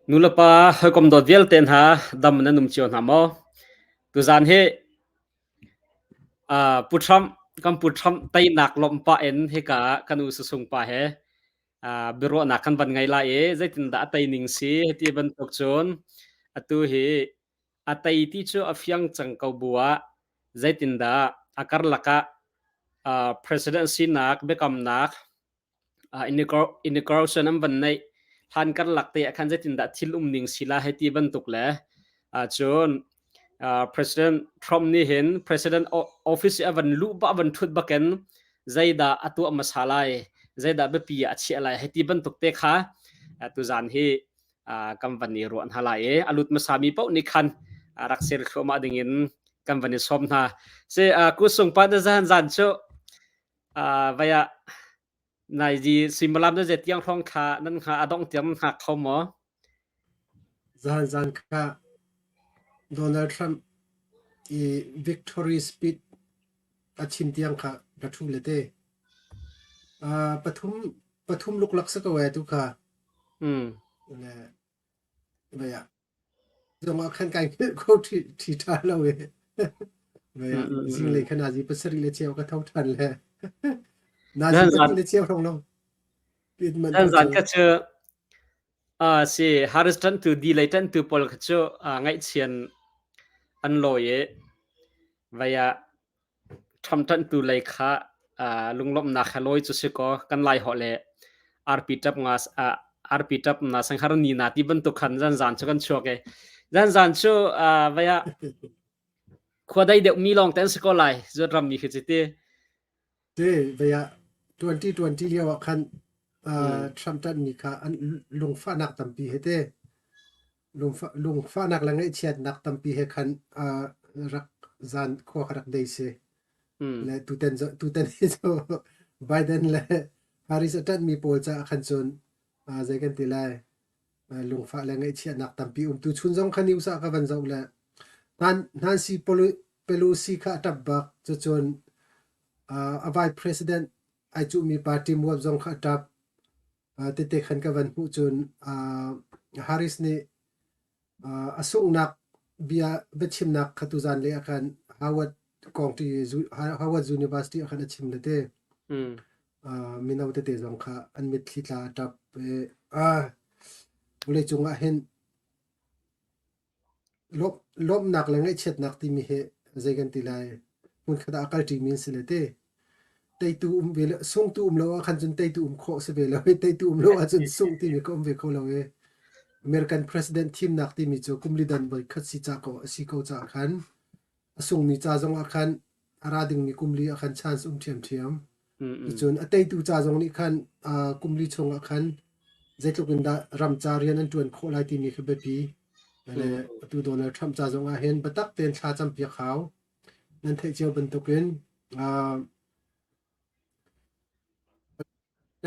nulapa kom dot vel ten ha dam na num chion ha mo tu zan he putham kam putham tai nak lom pa en he ka kanu su sung pa he biro na kan ban ngai la e zaitin da tai ning si heti ban tok chon atu he atai ti chu afyang chang kau buwa zaitin da akar laka presidency nak bekam nak inauguration am ban nei han kar lakte akhan zaitin da thil ning sila heti ban tuk le chon president Trump ni hin president office avan lu ba ban thut baken zaida atu masalai zaida be pi achi alai heti ban tuk te kha tu zan hi company ro an halai alut masami pau ni khan raksel khoma dingin company somna se ku sung pa da zan zan cho vaya nai ji simalam da zetiang thong kha nan kha adong tiam kha khomo zan kha Donald Trump i victory speech achin tiang kha gathu lete pathum luk lak sa ka wa tu kha le vaya zong akhan kai ko thi ta lo we vaya jing le khana ji pasari le cheu ka thau than le na ji ka le cheu thong lo pit man dan zan ka che si Harrison tu di leitan tu pol ka cho ngai chian an lo ye vaya tham tan tu lai kha lunglom na khaloi chu se ko kan lai ho le rp tap ngas rp tap na sanghar ni na ti ban tu khan zan zan chu kan chok e zan chu vaya khodai de mi long ten se ko lai zo ram ni khiti te vaya 2020 le wa khan Trump tan ni kha an lung fa nak tampi hete lung fa nak la ngai chiat nak tampi he khan rak zan kho kharak dei se le tu ten so Biden le Harris atan mi pol cha khan chon zaikan tilai lung fa la ngai chiat nak tampi tu chun jong khan niu sa ka van zo le nan si Pelosi kha tabak chu chon a vice president ai chu mi party muap jong kha tap te khan ka van hu chun Harris ni asung nak bia bechim nak khatu zan le akhan Howard University akhan achim le te minau te jong kha an mit thitla tap bule chunga hen lop nak la ngai chet nak ti mi he zaigan tilai mun khada akal ti min se le te tei tu vel sung tu lo khan chun tei tu kho se vel tei tu lo a chun sung ti mi kom ve kho lo we American president team nak ti mi chu kumli dan boy khat si cha ko si ko cha khan asung mi cha jong akhan arading mi kumli akhan chance thiam chun atei tu cha jong ni khan kumli chong akhan zaitluk da ram charian an tuan kho lai ti mi khabe pi le tu Donald Trump cha jong a hen batak ten tha cham pi khaw nan thei cheu ban token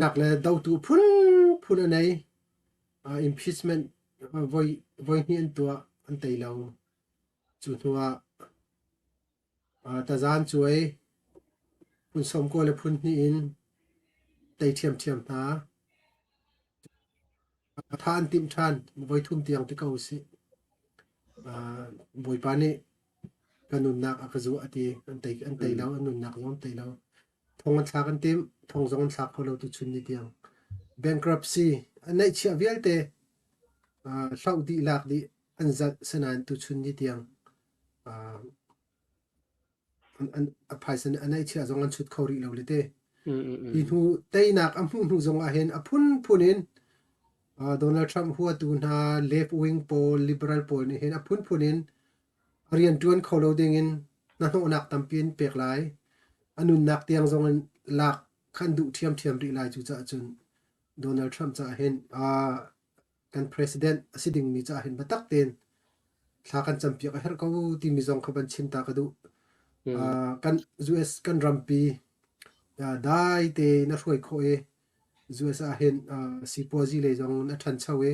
nak le dau tu phun nei impeachment voi ni an tua an tei lo chu thua ta zan chuai phun som ko le phun ni in tei thiam na than tim than voi thum tiang te kau si voi pa ni kanun nak akazu ati an tei lo anun nak zom tei lo thong an thak an tim thong zong an thak kho lo tu chun ni tiang bankruptcy anai chia vial te hlau di lak di an zat sanan tu chun ni tiang an phaisan anai chia zong an chut khori lo le te hi hu tei nak am hu zong a hen a phunin Donald Trump huwa tu na left wing pol liberal pol ni hen a phunin arian tuan kholo ding in na no nak tampin pek lai anun nak tiang zong an lak khan du thiam ri lai chu cha chun Donald Trump cha hen kan president asiding mi cha hen batak ten thla kan champiak her ko ti mi zong khaban chim ta ka du kan US kan rampi dai te na roi kho e US a hen sipozi le zong na than chawe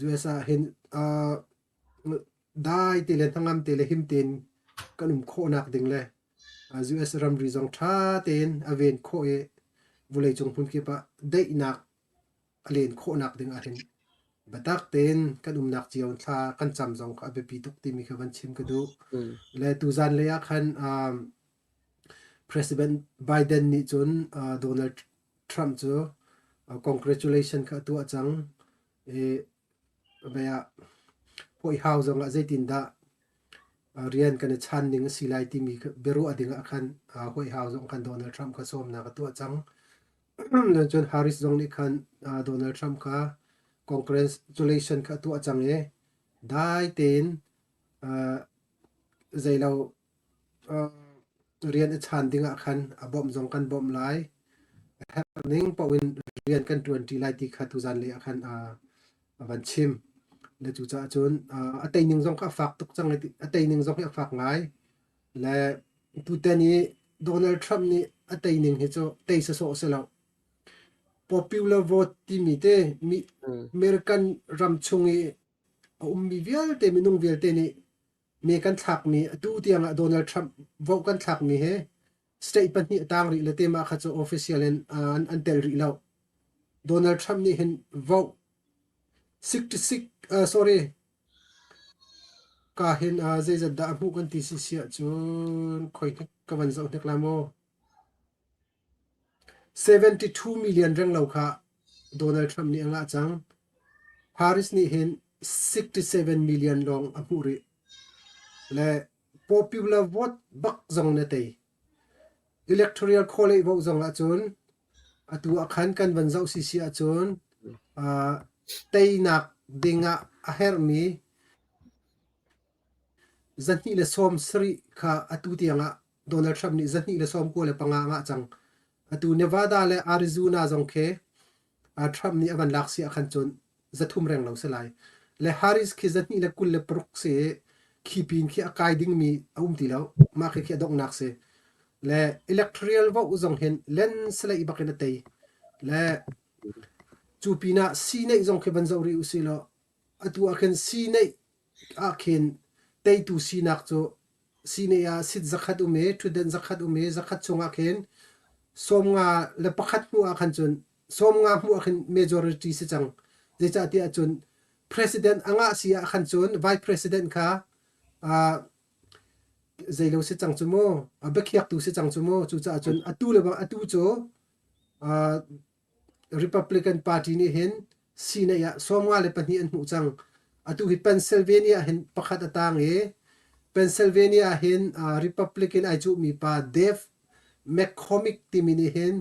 US a hen dai te le thangam te le him ten kanum kho nak ding le US ram ri zong tha ten aven kho e vulei chung phun ki pa dei nak alen kho nak ding a hen batak ten kan nak chiaw tha kan cham jong ka be pi tuk ti mi kha van chim ka du le tu zan le ya khan President Biden ni chun Donald Trump chu congratulation kha tu achang e baya poi house nga zaitin da rian kan chan ning silai ti mi beru adinga khan hoi house ong khan Donald Trump kha som na ka tu achang le chun Harris jong ni khan Donald Trump kha congratulation kha tu achang e dai ten zailo rian chan dinga khan abom jong kan bom lai happening pawin rian kan 20 lai ti kha tu zan le khan van chim le chu cha chun atei ning jong ka fak tuk chang atei ning jong ka fak ngai le tu te ni Donald Trump ni atei ning he cho tei sa so se lo popular vote ti mi te mi American ram chungi mi vial te mi nung vial te ni me kan thak mi tu tiang Donald Trump vote kan thak mi he state pan ni tang ri le te ma kha cho official an tel ri lo Donald Trump ni hen vote 66 sorry ka hen zai zat da mu kan ti si sia chun khoi ka van zo nek lamo 72 million rang lo kha Donald Trump ni anga chang Harris ni hen 67 million long apuri le popular vote bak zong na te electoral college vote zong a chun atu akhan kan van zo si sia chun teinak dinga a her mi zanni le som sri kha atu tianga Donald Trump ni zanni le som ko le panga nga chang atu Nevada le Arizona jong khe Trump ni avan laksi akhan chon zathum reng lo selai le Harris khi zanni le kul le prok se khi pin khi akai ding mi ti lo ma khi dok nak se le electoral vo uzong hen len sela ibakena tei le chupina si nei jong khe ban zo ri usilo atu akhen si nei akhen tei tu si nak cho si nei a sit zakhat ume thuden zakhat ume zakhat chunga khen somnga le pakhat mu akhan chun somnga mu akhen majority se chang je cha ti a chun president anga sia akhan chun vice president kha zailo se chang chumo abekhiak tu se chang chumo chu cha chun atu le ba atu cho Republican Party ni hen sina ya somnga le pani an mu chang atu hi Pennsylvania hen pakhat atang e Pennsylvania hen Republican ai chu mi pa Dave McCormick ti mini hen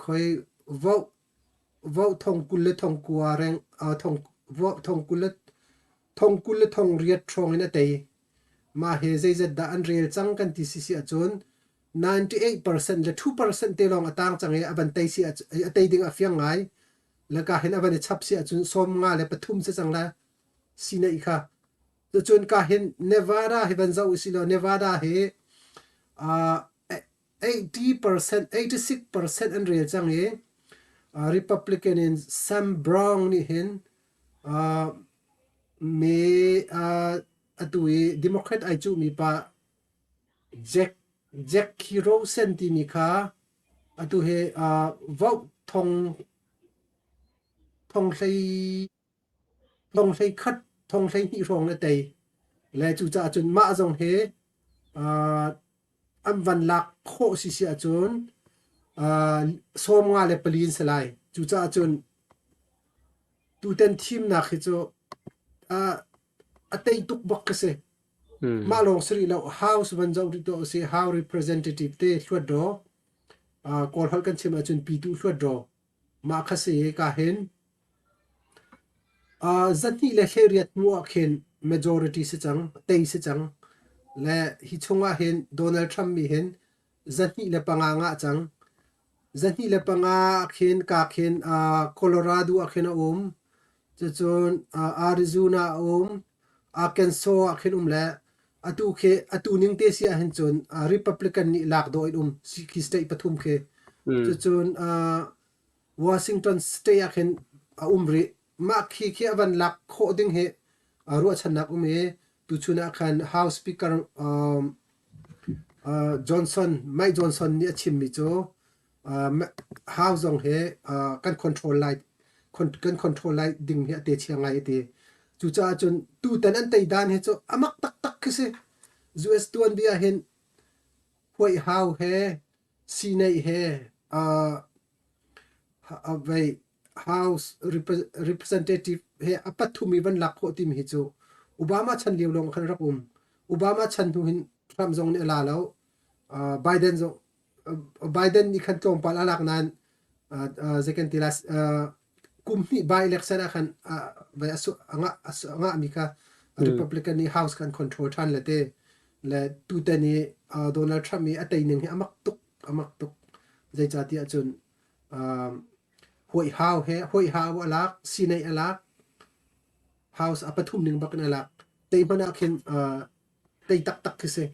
khoi vote thong kul le thong kwa reng thong vote thong kul le thong riat thong ina tei ma he zai zat da an real chang kan ti si si achun 98% le 2% te long atang change aban tei si atei ding afiang ngai la ka hen aban chap si achun som nga le pathum se changla sina ikha to chun ka hen Nevada heaven zau silo Nevada he 80% 86% an real change Republican in Sam Brown ni hen me atui Democrat ai chu mi pa Jack Hero Sentimika atu he vote thong sei khat thong sei ni rong na tei le chu cha chun ma jong he am van lak kho si si chun som nga le palin selai chu cha chun tu ten team na khi chu atei tuk bak ka se ma long sri lo house van zau ri to se how representative te thwat do kol hal kan chima chun pi tu thwat do ma kha se ka hen zati le kheriat mu akhen majority se chang tei se chang le hi chunga hen Donald Trump mi hen zati le panga nga chang zati le panga khen ka khen Colorado akhen chun Arizona Arkansas akhen le atu ning te sia hen chun Republican ni lak do ki state pathum khe chun Washington state akhen ri ma khi avan lak kho ding he ru chanak me tu chuna khan House Speaker Mike Johnson ni achim mi cho house ong he kan control light kan control lai ding hi te chiang ai te chu cha chun tu tan an tei dan he chu amak tak tak ke se US tuan bia hen hoi how he si nei he vai house representative he apathumi ban lak kho tim hi chu Obama chan liu long khan rakum Obama chan tu hin Trump zong ne la lo Biden zong Biden ni khan tong pal alak nan second tilas kumni by election khan vai asu anga mika Republican ni house kan control than lete le tu te ni Donald Trump mi atei ning amak tuk zai chati achun hoi how alak sinai alak house apathum ning bakan alak tei mana khin tei tak kise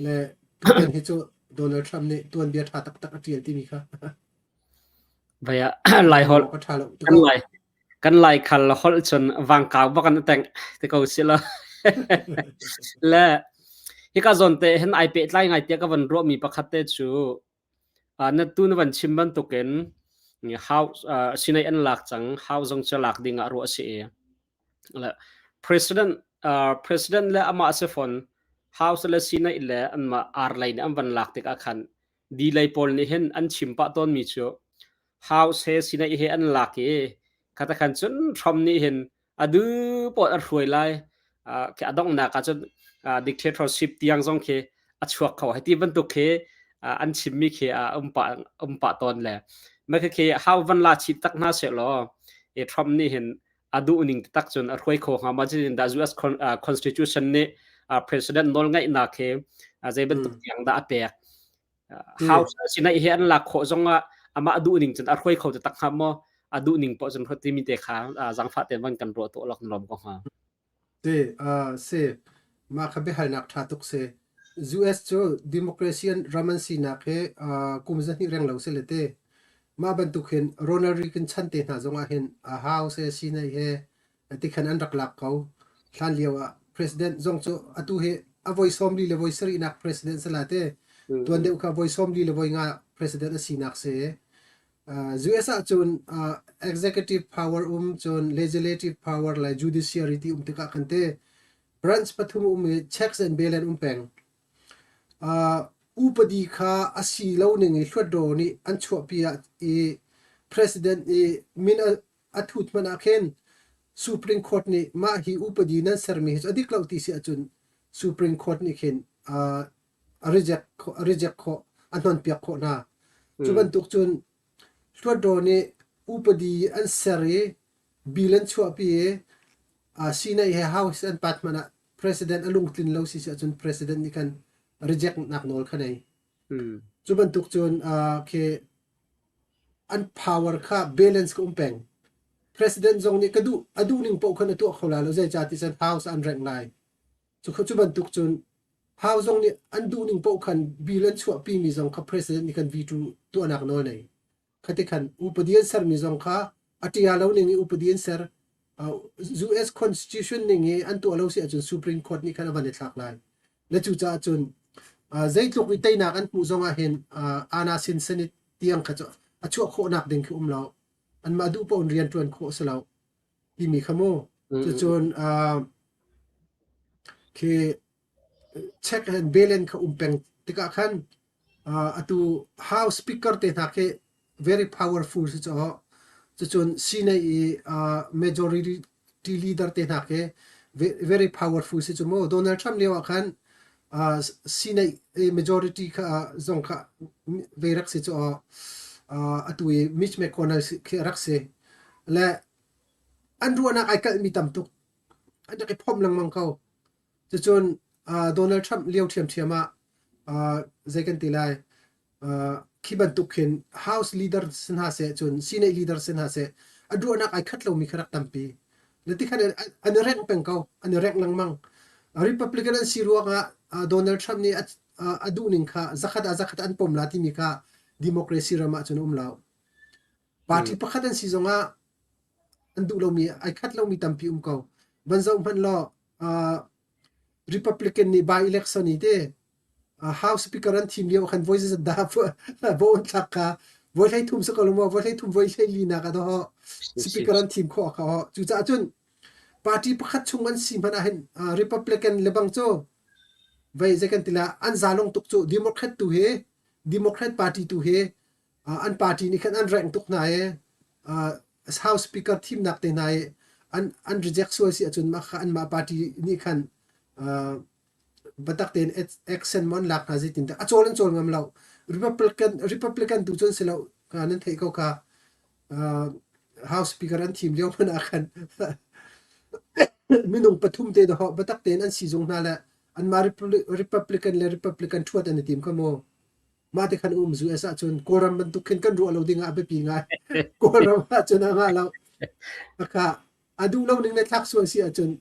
le tu ten hi chu Donald Trump ni tuan bia tha tak atial ti mi kha vaya lai hol ka thalo kan lai khal hol chon wang kaw bakan teng te ko sila la hi ka zon te hen ai pe tlai ngai te ka van ro mi pakhat te chu na tu na van chim ban to ken ni house sinai an lak chang how zong cha lak ding a ro se la president le ama se phone house le sinai le an ma ar line am van lak te ka khan di lai pol ni hen an chim pa ton mi chu house he sinai he an lak e kata khan chun thom ni hen adu pot a ruai lai ke adong na ka chun dictatorship tiang zong ke a chuak khaw heti ban tu ke an chim mi ke umpa ton le ma ke how van la chi tak na se lo e thom ni hen adu uning tak chun a ruai kho ha ma jin da US constitution ni president nol ngai na ke zai ban tu tiang da pe house sinai he an la kho zonga ama adu ning chun a ruai kho tak ha mo adu ning po chun khoti mi te kha jang fa te van kan ro to lok nom ko ha te se ma khabe hal nak tha tuk se US cho democracy an ramansi na khe kumza ni reng lo se lete ma ban tu khen Ronald Reagan chan te na zonga hen a house e sinai he ti khan an rak lak kau thlan liawa president zong cho atu he a voice somli le voice ri nak president salate tuan de ka voice somli le voi nga president a sinak se US a chun executive power chun legislative power la judiciary ti tika khante branch pathum checks and balance peng upadi kha asi lo ning hlodo ni an chho pia e president e min athut mana khen Supreme Court ni ma hi upadi nan sermi adik lo ti si achun Supreme Court ni khen reject kho anon pia kho na chuban tuk chun hlodo ni upadi an seri bilan chho pi sina he house and patmana president alung tin lo si achun president ni kan reject nak nol khanai chuban tuk chun ke an power kha balance ko peng president zong ni kadu adu ning po khan tu khola lo zai chati san house an rank lai chuban tuk chun house zong ni an du ning po khan bilan chua pi mi zong kha president ni kan v2 tu anak nol nei khati khan upadian sar mi zong kha atia lo ning upadian sar US constitution ning an tu lo si achun Supreme Court ni kan avan thak lai le chu cha chun zai tluk wi tai nak an pu zonga hen ana sin senit tiang kha achu kho nak ding ki umlo an ma du pon rian tuan kho salo ti mi khamo chu chun ke check and balance kha peng tika khan atu house speaker te na ke very powerful si chu chun sine majority leader te na ke very powerful si chu mo Donald Trump lewa khan sine majority kha zong kha verak si chu atui Mitch McConnell ke rakse le andruana ai kal mi tam tuk anda ke phom lang mang kau chu chun Donald Trump liau thiama second tilai khiban tukhin house leader sin ha se chun senior leader sin ha se andruana ai khatlo mi kharak tampi leti khan an rank peng kau an rank lang mang Republican an siruanga Donald Trump ni adu ning kha zakhat an pom lati mi kha democracy rama chun umlaw party pakhat an si zonga andu lo mi ai khat lo mi tampi ko banzo man lo Republican ni by election ni de house speaker an team leo khan voices da bon thakka voi thấy thum sắc lo voi thấy thum voi thấy lina ka đó speaker an team kho ka ho chu cha chun party pakhat chung an sim hana hen republican lebang cho vậy second tila an zalong tuk chu democrat party tu he an party ni khan an rank tuk na e house speaker team nak te na e an reject so si achun ma kha an ma party ni khan batak ten action mon lak na zitin ta achol ngam law republican tu chon selo kanan thei ko ka house speaker an team leo man akhan minung pathum te do batak ten an si jong na la an ma republican thuat an team ka mo ma te khan zu asa chun koram man tu khen kan ro lo dinga be pi nga koram ha chun nga lo aka adu lo ning ne thak so si achun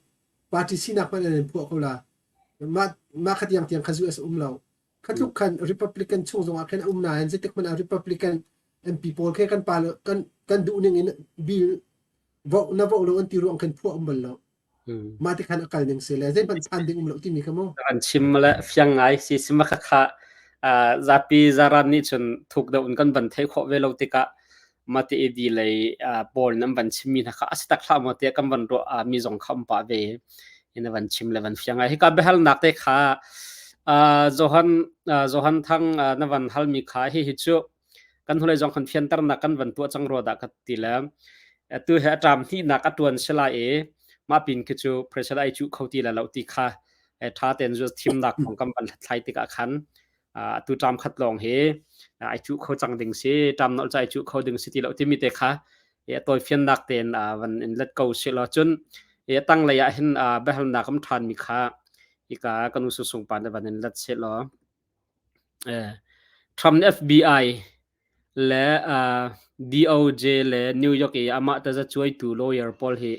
party sinak man an phu ko la ma khat yang tiang khazu as lo khatluk khan republican chung zong akhen na an zetek man republican mp pol khe kan pal kan du ning in bill vo na vo lo an ti ro an khan phu lo ma te khan akal ning se le zen ban san ding lo ti mi kamo an chim la fyang ngai si sima kha zapi zaran ni chun thuk da un kan ban thei kho ve lo tika mati edi lei bol nam ban chimi na kha astak kha mo te kam ban ro mi jong kham pa ve ina ban chim le ban fyang ai ka behal nak te kha johan thang na van hal mi kha hi hi chu kan hulai jong khan fian tar na kan van tu chang ro da ka ti la tu he tram hi na ka tuan sela e ma pin ke chu pressure ai chu khoti la lo ti kha tha ten ju thim nak khong kam ban thlai ti ka khan tu tram khat long he ai chu kho chang ding se tram nol chai chu kho ding si ti lo ti mi te kha e toy fian nak ten van in let go se lo chun e tang la ya hin behal na kam than mi kha ika kanu su sung pan da van in let se lo Trump FBI le DOJ le New York e ama ta za choi tu lawyer Paul he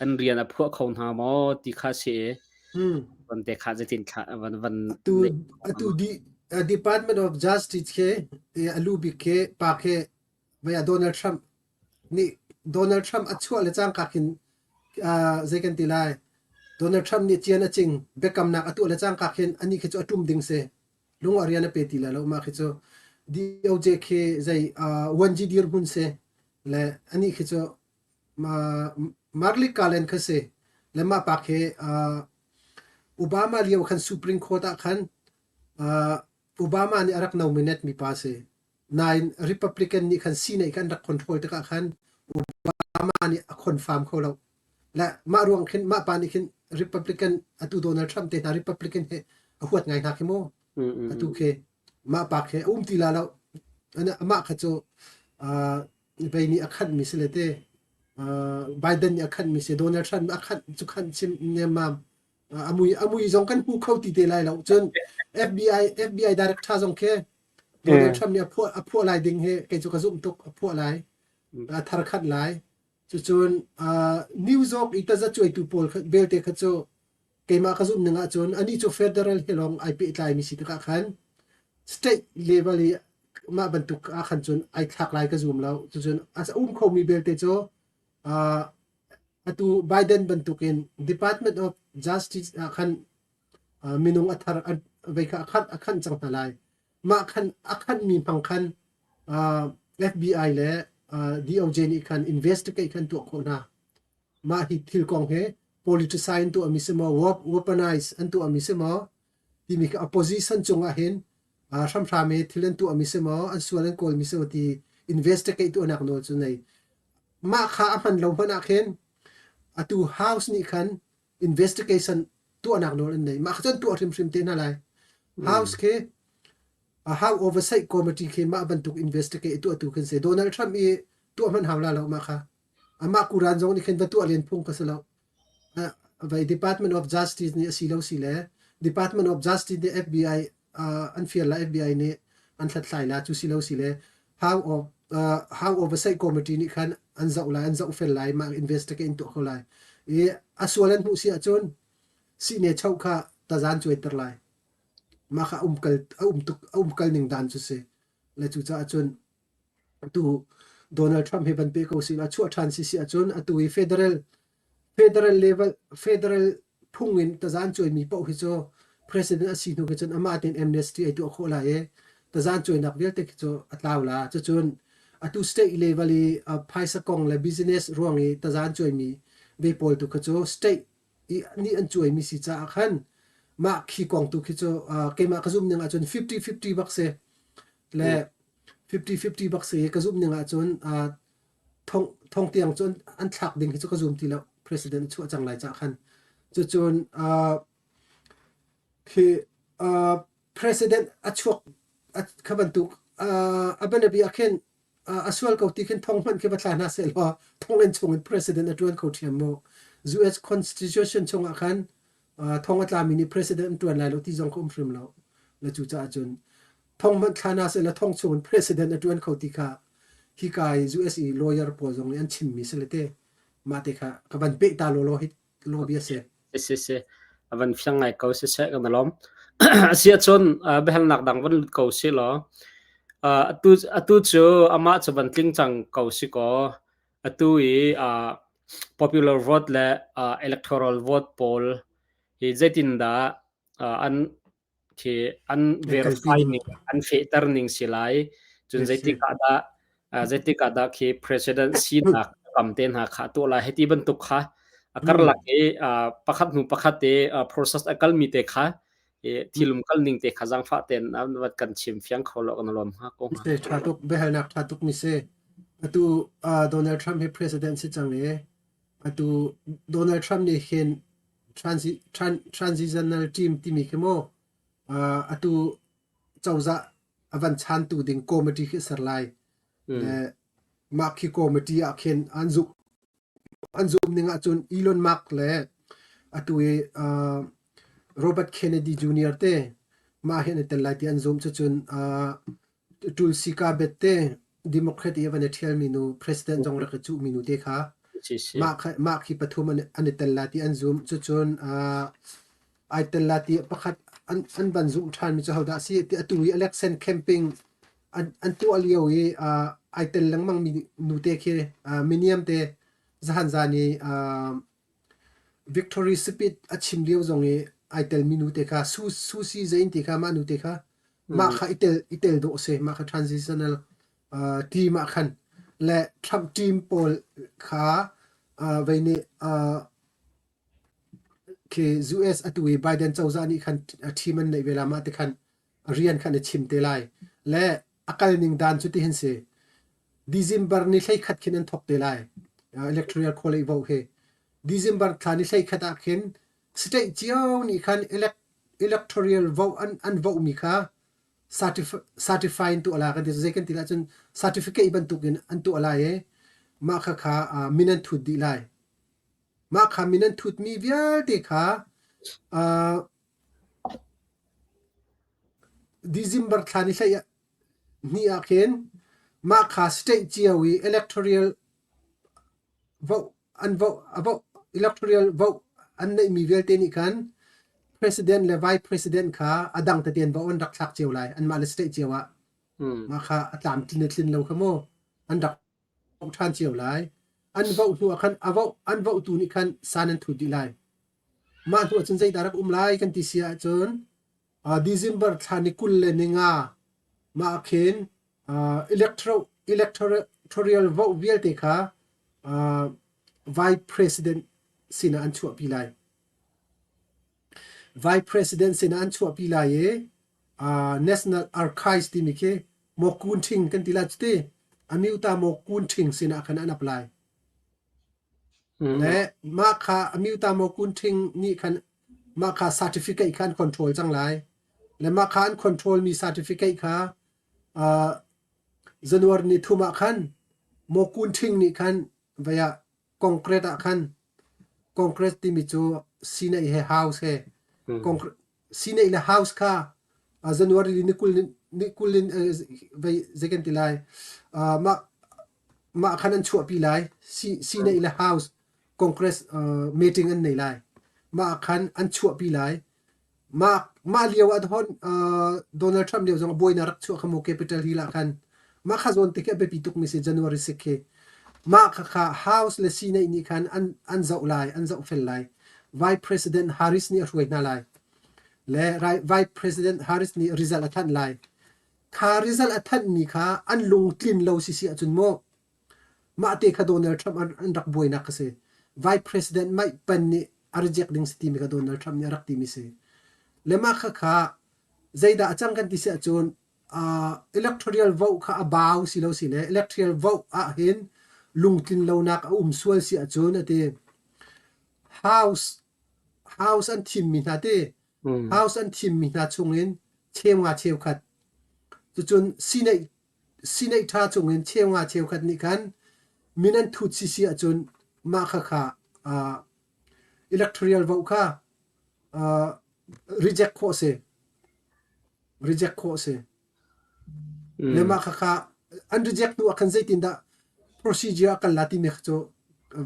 an rian a phu khon ha mo ti kha se van te kha jetin kha van tu di department of justice ke alu bi ke pa ke via Donald Trump ni Donald Trump achua le chang ka kin zekan tilai Donald Trump ni chian a ching bekam nak atu le chang ka kin ani ke chu atum ding se lung ariana pe ti la lo ma ke chu DOJ ke zai 1G dir bun se le ani ke chu marli kalen ke se le ma pa ke Obama liaw khan Supreme Court khan Obama ni arak nominate mi pa se nine Republican ni khan si nei kan rak control ta khan Obama ni confirm ko lo la ma ruang khin ma pa ni khin Republican atu Donald Trump te na Republican he huat ngai na khimo atu ke ma pa ke ti la lo ana ma kha cho be ni akhan mi se le te Biden ni akhan mi se Donald Trump akhan chu khan sim ne ma amui zong kan hu khau ti te lai lo chen FBI director zong ke Donald Trump ne phu lai ding he ke chu ka zum tok phu lai thar khat lai chu chun New York ita za choi tu pol bel te kha chu ke ma ka zum nga chun ani chu federal helong IP lai mi si ka khan state level ma ban tu a khan chun ai thak lai ka zum lo chu chun as kho mi bel te chu atu Biden bantukin Department of Justice khan minung athar veika akhan chang talai ma akhan mi phang khan FBI le DOJ ni khan investigate khan tu khona ma hi thil kong he politicize tu amisemo weaponize antu amisemo timi ka opposition chunga hin me thilen tu amisemo an sualan kol misemo ti investigate tu anak no chu nei ma kha aman lo bana khen atu house ni khan investigation tu anak no nei ma khan tu rim te na lai house ke how oversight committee ke ma ban tu investigate tu kan se Donald Trump e tu man hawla lo ma kha ama kuran zong ni khan tu alen phung ka salo vai Department of Justice ni asilo sile Department of Justice the FBI an fiel la FBI ni an thlat lai la chu silo sile how oversight committee ni khan an zau fel lai ma investigate tu kholai e aswalan hu si achon si ne chau kha ta zan choi ter lai ma kha kal ning dan chu se le chu cha achon tu Donald Trump he ban pe ko si la chu than si achon atu federal level federal phungin ta zan choi mi pau hi cho president asi nu ke chon ama ten amnesty ai tu kholai e ta zan choi nak vel te cho atlaw la chu chon atu state level i paisa kong le business ruang i tazan choi mi ve pol tu khacho state i ni an choi mi si cha khan ma khi kong tu khicho ke ma khazum ning a chon 50-50 bakse le 50-50 bakse kazum ning a chon thong tiang chon an thak ding khicho kazum ti lo president chu chang lai cha khan chu chon khi president achuak khabantuk abanabi akhen aswal ko tikin thong man ke batla na sel wa thong en chung president atwan ko thiam mo US constitution chung akhan thong atla mini president tuan lai lo ti jong kom frim lo la chu cha chun thong man thana se la thong chung president atwan ko ti kha hi kai US lawyer po jong an chim mi selete ma te kha ka ban pe ta lo hit lo bia se se avan fyang ngai ko se kan lom asia chon behal nak dang van ko se lo atu chu ama chaban tling chang ko si ko atu i popular vote le electoral vote poll hi zetin da an ki an verify ni an fe turning silai chun zeti ka da ki president si na campaign ha kha to la heti ban tuk kha akar la ke pakhat nu pakhat te process akal mi te kha thilum kal ning te khajang fa ten am wat kan chim fyang kholo kan lom ha ko se thatuk behal nak thatuk mi se atu Donald Trump he president si chang le atu Donald Trump ni hen transitional team ti mi kemo atu chawza avan chan tu ding committee ki sarlai le ma ki committee akhen anzu ninga chun Elon Musk le atu Robert Kennedy Jr. te ma hen tel lai ti anzum chun Tulsi Gabbard te Democrat even a tell me no president jong ra chu minu te kha ma khi pathum an tel la ti anzum chun ai tel la ti pakhat an ban zum than mi chaw da si ti atu election camping an tu aliyo e ai tel lang mang mi nu te khe minium te zahan zani victory speed achim liu jong e ai tel minu te kha su si zain ti kha ma nu te kha ma kha itel do se ma kha transitional team khan le Trump team poll kha veini ke US atui Biden chawza ni khan thiman nei vela ma te khan rian khan chim te lai le akal ning dan chu ti hin se December ni hlei khat khin an thok te lai electoral college vo he December thani hlei khata khin state chiao ni khan electoral vo an vo mi kha certifying to ala ka de second tila chun certificate ban tukin an tu ala e ma kha minan thut di lai ma kha minan thut mi vial te kha December thani hlei ni akhen ma kha state chiawi electoral vote an vote about electoral vote an nei mi vial te ni khan president le vice president kha adang ta ten ba on rak thak chiu lai an ma le state chiawa ma kha atlam tin thin lo khamo an rak than chiu lai an vote tu khan an vote tu ni khan sanan thu di lai ma tu chun zai darak lai kan ti sia chun December thani kul le ninga ma khen electoral vote vial te kha vice president sina an chu pi lai vice president sina an chu pi lai e national archives ti mi ke mo kun thing kan ti la chte amiuta mo kun thing sina khan an apply le ma kha amiuta mo kun thing ni khan ma kha certificate khan control chang lai le ma khan control mi certificate kha January ni thuma khan mo kun thing ni khan via concrete khan concrete ti mi chu sina he house he sina ila house kha January ni kulin vai second tilai ma khan an chu pi lai sina ila house congress meeting an nei lai ma khan an chu pi lai ma liaw ad hon Donald Trump liaw jong boina rak chu khamo capital hi la khan ma kha zon te ke be pituk mi se January sekhe ma kha house le sina ni khan an zau lai an zau fel lai vice president Harris ni ruai na lai le vice president Harris ni result athan lai kha result athan mi kha an lung tlin lo si achun mo ma te kha Donald Trump an rak boina ka se vice president mai pan ni reject ding sti mi kha Donald Trump ni rak ti mi se lema kha zaida achang kan ti se achun electoral vote kha abaw si lo si le electoral vote a hin lung tlin lo nak sual si achun ate house an thim mi na te house an thim mi na chungin chewa chew khat chu chun sinai tha chungin chewa chew khat ni kan minan thut si achun ma kha electoral vote kha reject kho se le ma kha an reject nu akan zaitin da procedure akan lati me kho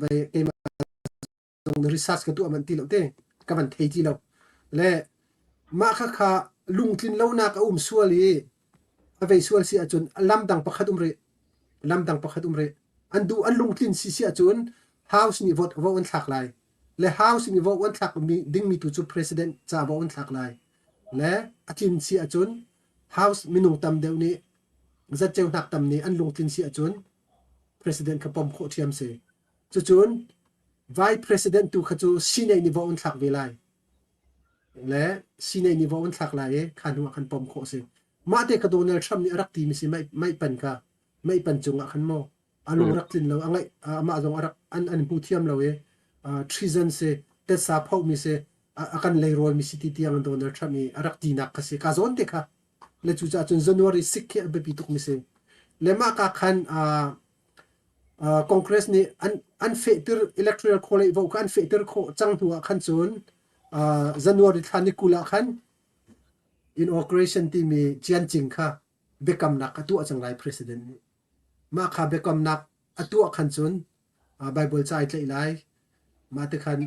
vai ke ma dong research ka tu aman ti lo te ka ban thei ti lo le ma kha lung tlin lo na ka suali avei sual si achun lamdang pakhat re andu an lung tlin si achun house ni vote an thak lai le house ni vote an thak mi ding mi tu chu president cha vote an thak lai le atin si achun house minung tam deu ni zat cheu nak tam ni an lung tlin si achun president ka pom kho thiam se chu chun vice president tu kha chu sinai ni vote an thak ve lai le sinai ni vote an thak lai khan hu khan pom kho se ma te ka Donald Trump ni arak ti mi si mai pan ka mai pan chunga khan mo alung rak tlin lo angai ma jong arak an pu thiam lo treason se te sa phau mi se akan lei rol mi city tiang Donald Trump ni arak ti nak ka se ka zon te kha le chu cha chun January 6 ke be pi tuk mi se le ma ka khan congress ni an fetur electoral college vo kan fetur kho chang hu khan chun January thani kula khan inauguration ti mi chian ching kha bekam nak atu achang lai president ni ma kha bekam nak atu khan chun bible chai tlai lai ma te khan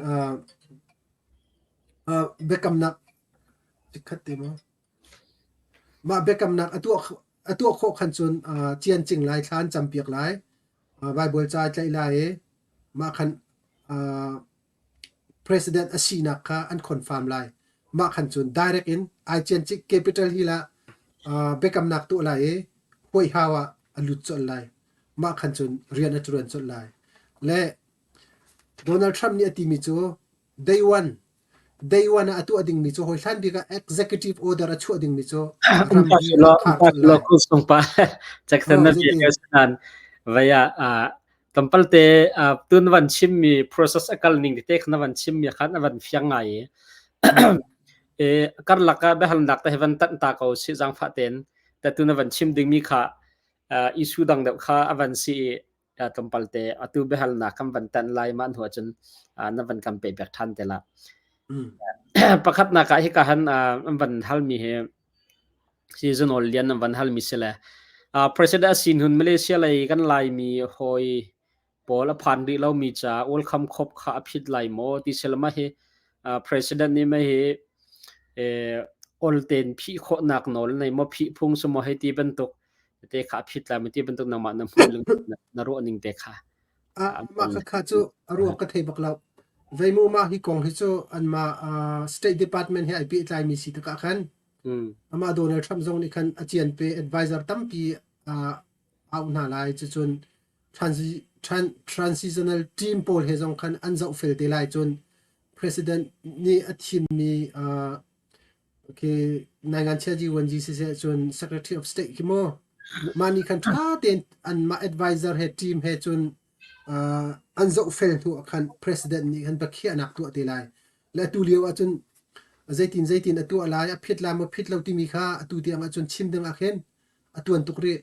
bekam nak tikhat te ma bekam nak atu kho khan chun chian ching lai than champiak lai bible chai tlai lai ma khan president asina kha an confirm lai ma khan chun direct in I chen chik capital hila bekam nak tu lai hoi hawa alut chol lai ma khan chun rian aturan chol lai le Donald Trump ni ati mi chu day one atu ading mi chu hoi than bi ka executive order achu ading mi chu ram ri khar chol lai local sumpa jackson na bi vaya tampalte tun van chim mi process akal ning te khna van chim mi khan van fyang ngai kar laka be hal nak ta heaven tan ta ko si jang pha ten ta tun van chim ding mi kha issue dang da kha avan si tampalte atu be hal na kam van tan lai man ho chun na van kam pe bek than te la pakhat na ka hi ka han van hal mi he season ol lian van hal mi sele president sin hun Malaysia lai kan lai mi hoi pola phan ri lo mi cha ol kham khop kha phit lai mo ti selma he president ni ma he ol ten phi kho nak nol nei mo phi phung sumo he ti ban tok te kha phit la mi ti ban tok na ma na mun na ro ning te kha ma kha chu aru ka thei bak lau veimu ma hi kong hi chu an ma state department he IP tlai mi si ta ka khan ama Donald Trump zong ni khan achian pe advisor tampi au na lai chu chun transitional team poll he zong khan an zau fel te lai chun president ni athim mi okay nangan chaji wanji se chun secretary of state ki mo mani khan tha ten an ma advisor he team he chun an zau fel tu khan president ni khan bakhia nak tu te lai la tu liwa chun zaitin atu ala ya phit la mo phit lo ti mi kha atu ti anga chun chim deng a khen atu an tukri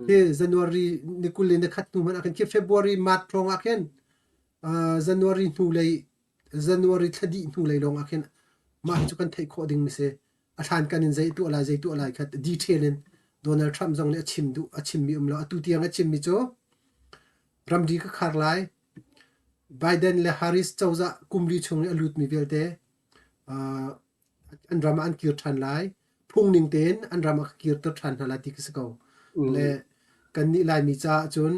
he January nikule ne khat tu man akhen ke February March thong a khen January tu lei January thadi tu lei long a khen ma chu kan thei kho ding mi se a than kan in zai tu ala khat detail in Donald Trump jong le achim mi lo atu ti anga chim mi cho ramdi ka khar lai Biden le Harris chawza kumli chung alut mi velte an drama an kir than lai phung ning ten an drama kir to than hala ti kisako le kan ni lai mi cha chun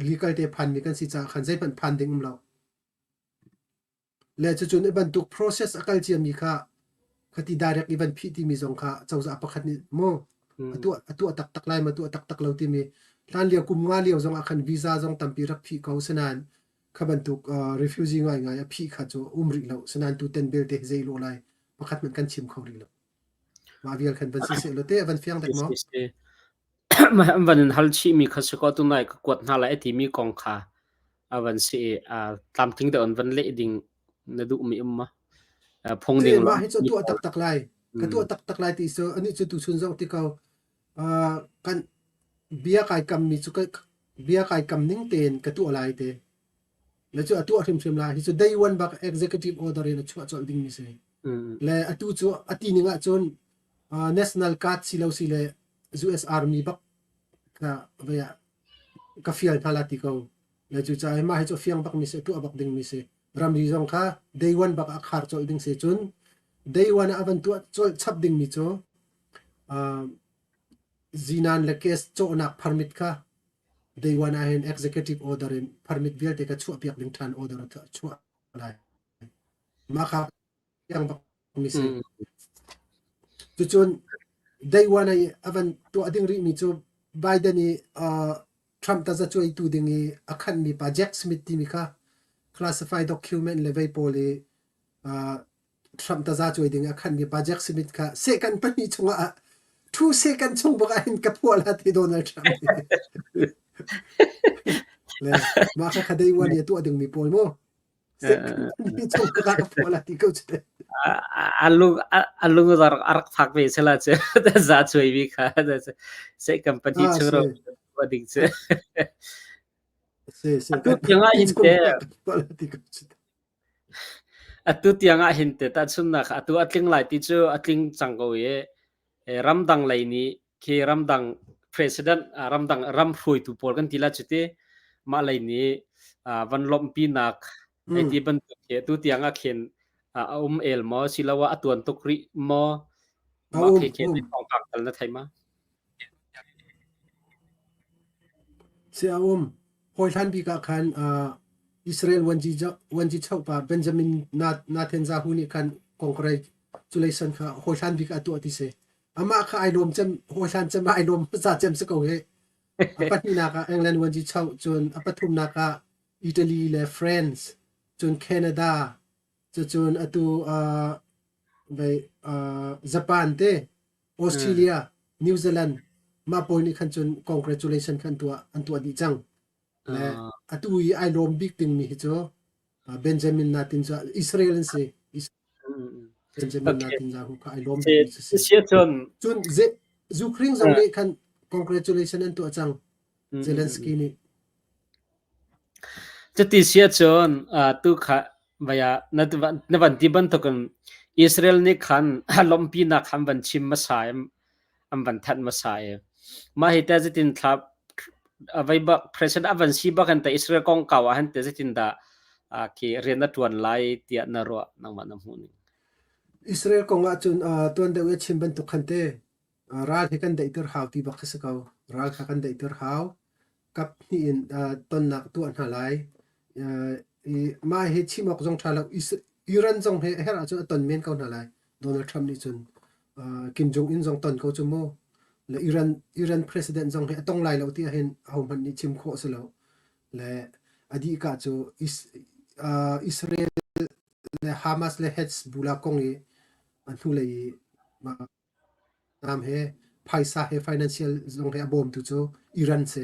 legal te phan mi kan si cha khan zai phan ding lo le chun e ban tuk process akal chi mi kha khati direct even phi ti mi zong kha chawza pakhat ni mo atu tak lai ma tu tak lo ti mi tlan liao kum nga liao zong akhan visa zong tampi rak phi ko sanan khabantuk refugee ngai phi kha cho umri lo sanan tu ten bel te zei lo lai pakhat man kan chim khori lo ma vial khan ban si se lo te van fiang tak mo mà em vẫn hal chi mi khá sức tu này quật na lại thì mi con khá à vẫn sẽ tam tính được vẫn lệ đình nó đủ mi mà phong te đình ma lắm hi cho tu tak lai ka tu tak lai ti so ani chu tu sun zong ti ko kan bia kai kam mi chu ka bia kai kam ning ten ka tu lai te le chu atu hrim lai hi chu day one bak executive order in chu chol ding mi se le atu chu ati ninga chon national card silo sile US army bak ka baya ka fial thala ti ko le chu cha ma hi chu fiang bak mi se tu abak ding mi se ram ri jong kha day one bak akhar chol ding se chun day one avan tu chol chap ding mi cho zinan le case cho nak permit kha day one a hen executive order in permit vial te ka chu piak ding than order tha chu lai ma kha yang bak mi se chu chun day one ai avan tu ading ri mi chu Biden ni Trump ta za choi tu ding i akhan mi pa Jack Smith ti mi kha classified document le vai poli Trump ta za choi ding akhan mi pa Jack Smith kha second pani chunga 2 second chung baka hin kapwala ti Donald Trump le ma kha khadai wan ye tu ading mi pol mo second pani chung baka kapwala ti ko chute alung dar arak phak ve sela che za choi vi kha se company churo wading che se atut yang a hin te kapwala ti ko chute atut yang a hin te ta chun na atu atling lai ti chu atling changgo ye ramdang lai ni ke ramdang president ramdang ram phui tu pol kan tila chute ma lai ni van lom pi nak ai ti ban ke tu tiang a khen el mo silawa atuan tukri mo ma ke ke tong kang tal na thai ma se hoi than bi ka khan Israel wanji chau pa Benjamin Netanyahu ni khan congratulation kha hoi than bi ka tu ati se ama kha ai lom chem hoi than chem ai lom sa chem se ko he apat ni na ka England wanji chau chun apathum na ka Italy le France chun Canada chun atu bai Japan te Australia New Zealand ma poi ni khan chun congratulation khan tua an tua di chang le atui ai lom big ting mi cho Benjamin Netanyahu Israel se Benjamin Netanyahu ka ai lom big mi se chun ze Ukraine zong le khan congratulation an tua chang Zelensky ni chati sia chon tu kha baya na van ti ban to kan Israel ni khan lompi na kham ban chim ma sai am ban that ma sai ma hita jitin thap avai ba president avan si ba kan ta Israel kong kawa han te jitin da ki rena tuan lai tia na ro nang ma nam hun Israel konga chun tuan de we chim ban tu khante ral he kan dei tur haw ti ba khase ka ral kha kan dei tur haw kap ni in ton nak tu an halai ma he chimok jong thala Iran jong he hera chu ton men ko halai Donald Trump ni chun Kim Jong Un jong ton ko chu mo le Iran president jong he tong lai lo ti hen hom han ni chim kho se lo le adi ka chu Israel le Hamas le Hezbollah kong e an thu le ma nam he paisa he financial zong he bom tu chu Iran se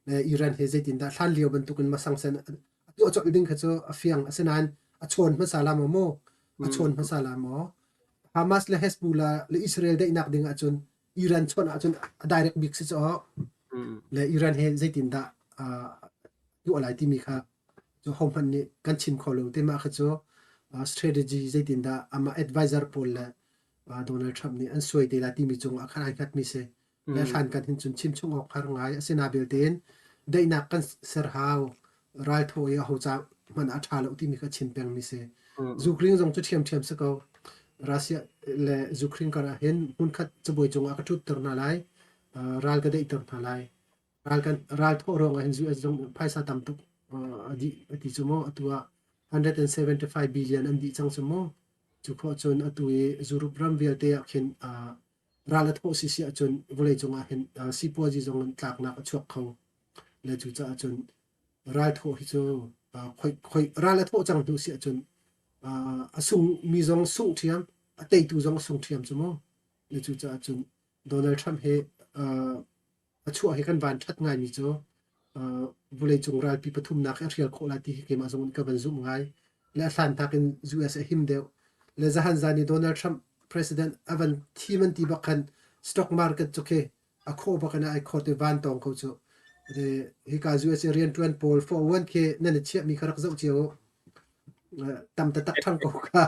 le Iran he zetin da than liu ban tu kun masang sen tu chok ding kha chu afiang asenan achon ma sala mo achon ma sala mo Hamas le Hezbollah le Israel de inak ding achon Iran chon achon direct big se cho le Iran he zetin da tu alai ti mi kha cho hom han ni kan chin kholo te ma kha chu strategy zetin da ama advisor pol la Donald Trump ni an soi te la ti mi chung akhan ai khat mi se le than kan hin chun chim chung ok khar ngai asena bel ten dei na kan ser haw rai tho ya ho cha man a tha lo ti mi kha chin peng mi se Ukraine jong chu thiam se ko Russia le Ukraine ka hen hun khat chboi chung a ka thut tor na lai ral ka dei tor na lai ral tho ro nga hin US jong phaisa tam tu adi chumo atua 175 billion am di chang chumo chu kho chon atui Europe ram vial te khin ra la tho si si chun vole chunga hen si po ji jong tlak na ka chuak khong le chu cha chun ra tho hi chu khoi ra la tho chang tu si chun asung mi jong sung thiam atei tu jong sung thiam chu mo le chu cha chun Donald Trump he chuah he kan van that ngai mi chu vole chung ral pi pathum na kha rial kho la ti ke ma jong ka ban zum ngai le hlan takin US a him deu le zahan zani Donald Trump president avan thiman ti bakhan stock market choke a kho bakana ai khote van tong ko chu de hi ka US rian tuan pol for 1k nan che mi kharak zau cheo tam ta tak thang ko ka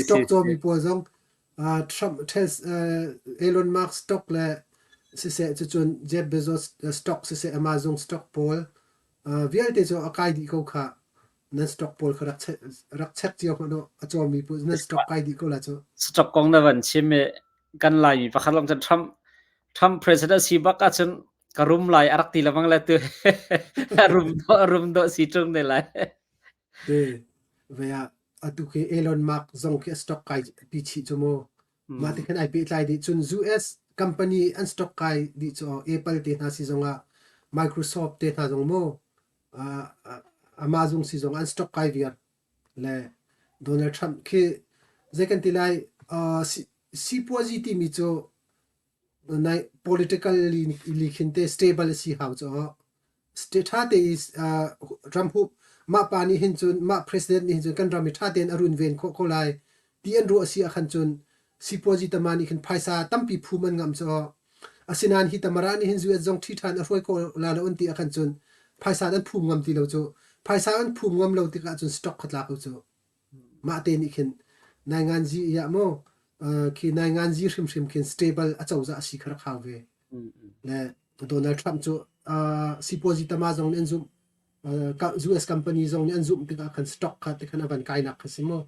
stock cho mi po jong Trump test Elon Musk stock le se chun Jeff Bezos stock se Amazon stock pol vial te cho akai di ko kha nan stock pol rak chet chiao no acho mi pu nan stock kai di ko la cho stock kong na van chim me kan lai mi pakhat long chan Trump president si baka chun karum lai arak ti lamang la tu rum do si chung de lai te veya atu ke Elon Musk zong ke stock kai pi chi cho mo ma te khan ai pi lai di chun US company an stock kai di cho Apple te na si zonga Microsoft te na zong mo Amazon si zong an stock kai viat le Donald Trump ke zekan ti lai si positive mi cho nai politically likhinte stable si how cho state ha te is Trump hu ma pani hin chun ma president ni hin chun kan rami tha ten arun ven kho lai ti an ru asi akhan chun si positive mani khin phaisa tampi phuman ngam cho asinan hi tamara ni hin zuet jong thi than a roi ko la la un ti akhan chun phaisa dan phum ngam ti lo cho phaisa an phum ngam lo ti ka chun stock khatla ko cho ma te ni khin nai ngan ji ya mo ki nai ngan ji shim khin stable a chau za si khar khaw ve le Donald Trump chu si positive ma jong nen zum US company zong nen zum ti ka khan stock kha te khan avan kai nak khasimo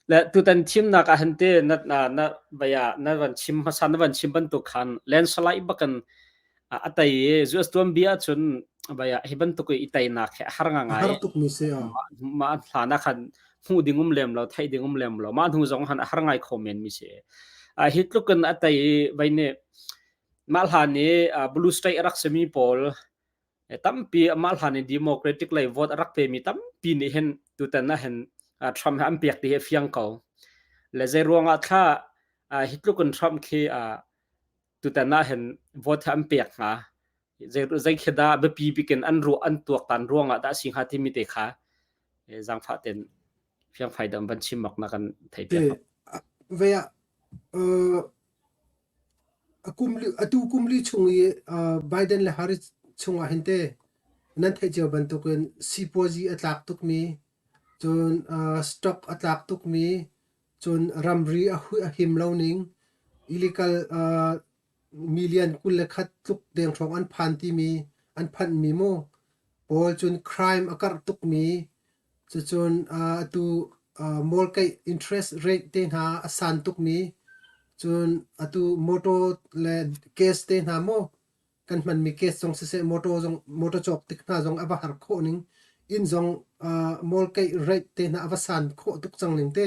le tu tan chim na ka hante na baya na van chim ma san van chim ban tu khan landslide bakan atai US tuam bia chun baya hiban tu ko itai na khe haranga ngai har tuk mi se ma thana khan hu dingum lem lo thai dingum lem lo ma thu jong han harangai comment mi se hitlukan atai baine malhani blue state arak semi pol tampi malhani democratic lai vote arak pe mi tampi ni hen tu tan na hen Trump am piak ti fiang ko le ze ruanga tha hitlukun Trump khi tu tan na hen vote am piak nga ze kheda be pi piken an ru an tuak tan ruanga da sing ha ti mi te kha jang pha ten fiang faidam ban chimak na kan thai pe veya atu kumli chungi Biden le Harris chunga hinte nan thai je ban to kun sipoji atlak tuk mi chun stock atlak tuk mi chun ramri a hu a him loning illegal million kul khat tuk deng thong an phan ti mi an phan mi mo pol chun crime akar tuk mi chun atu mol kai interest rate te na asan tuk mi chun atu moto le case te na mo kan man mi case jong se moto chok tik na jong aba har kho ning in jong mol kai rate te na avasan kho tuk chang ning te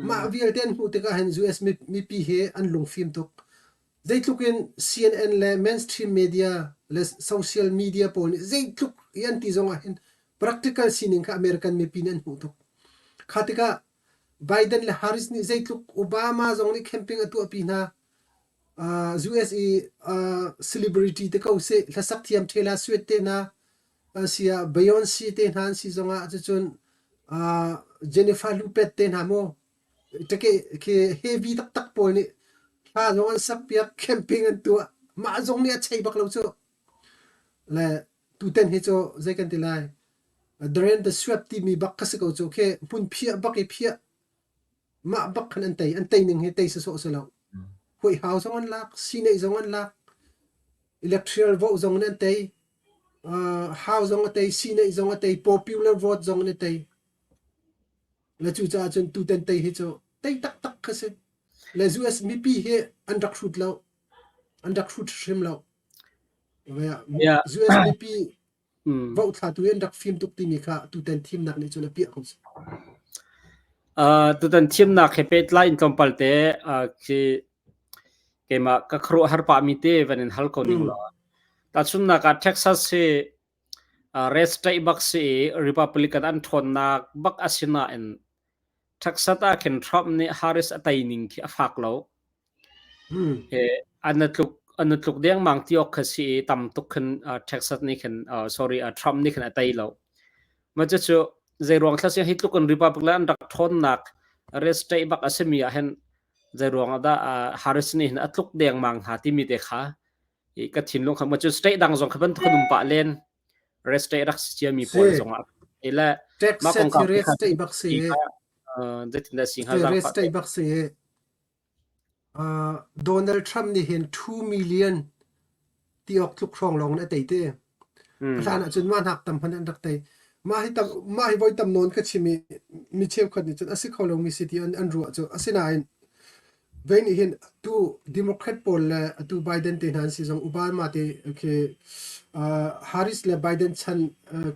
ma vial ten hu te ka hen US mi pi he an lung film tuk they took in CNN le mainstream media le social media pon they took yan ti jong a hen practical sining ka American mi pin an hu tuk khatika Biden le Harris ni they took Obama jong ni camping atu api na US celebrity te ko se la sak thiam thela suet te na sia Beyonce te han si zonga chun Jennifer Lopez te na mo te ke heavy tak pol ni ha zong sak pia camping an tu ma zong ni a chei bak lo chu le tu ten he cho zekan ti lai dren the swap ti mi bak kas ko chu ke pun phia bak e phia ma bak khan an tai ning he tai so lo hoi hao zong an lak sinei zong an lak electoral vote zong nan tai how zong a tai sinei zong a tai popular vote zong ne tai la chu cha chun tu ten tai he cho tai tak khase le US mi pi he andak shoot shim lo ya US mi pi vote tha tu andak film tuk ti mi kha tu ten thim nak ni chuna pi ko tu tan thim na khe pe tla in tom palte kema ka khro har pa mi te vanin hal ko ning lo ta chun na ka Texas se red state bak se Republican an thon nak bak asina en Texas ta ken Trump ni Harris atai ning ki afak lo e anatluk deng mang ti ok khasi tam tuk khan Texas ni khan sorry Trump ni khan atai lo ma chu chu zai rong thla se hitluk an Republican rak thon nak red state bak asemi a hen zai rong ada Harris ni atluk deng mang ha ti mi te kha i ka thin long kham chu state dang jong khaban thunum pa len rest rak si mi pol se zonga ela ma Texas kong ka hi pe red kha state bak ti se kha zatin da sing ha te jang red fa te state bak se Donald Trump ni hin 2 million ti ok tluk rong long na te te pathan chun man hak tam phan an rak te ma hi voi tam non ka chimi mi cheu khat ni chun asi kholong mi city an ru chu asina in vein hin tu democrat pol la tu Biden te han si jong Obama te ke Harris le Biden chan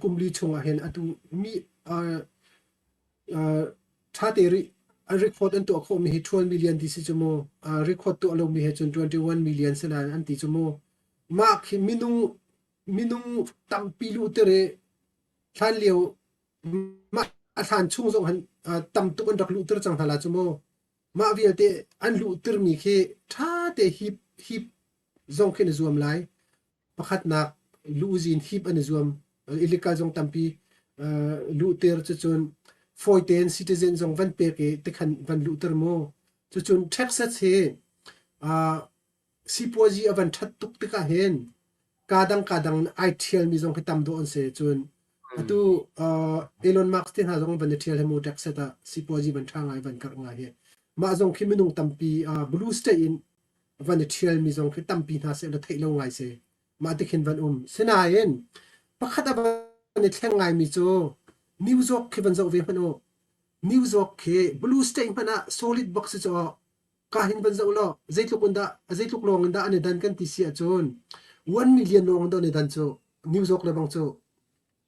kumli chunga hen atu mi tha te ri a record an to kho mi 12 million di si chumo record to alo mi he chun 21 million sela an ti chumo ma khi minung tam pilu tere than leo ma than chung jong han tam tu an rak lu ter chang hala chumo ma vial te an lu ter mi khe tha te hip zong khen zuam lai pakhat nak lu zin hip an zuam ilika jong tampi lu ter chu chun foiten citizen jong van pe ke te khan van lu ter mo chu chun Texas he sipoji avan that tuk te ka hen kadang ai thial mi jong khitam do on se chun atu Elon Musk ten ha jong van thial hemu Texas ta sipoji van thang ai van kar nga he ma jong khiminung tampi blue state in van thial mi jong khitampi na se la thailo ngai se ma te khin van sina yen pakhat avan thleng ngai mi chu New York khi van zo ve phano New York ke blue state phana solid box cho ka hin ban zo lo zeitluk long da ane dan kan ti sia chon 1 million long do ne dan cho New York le bang cho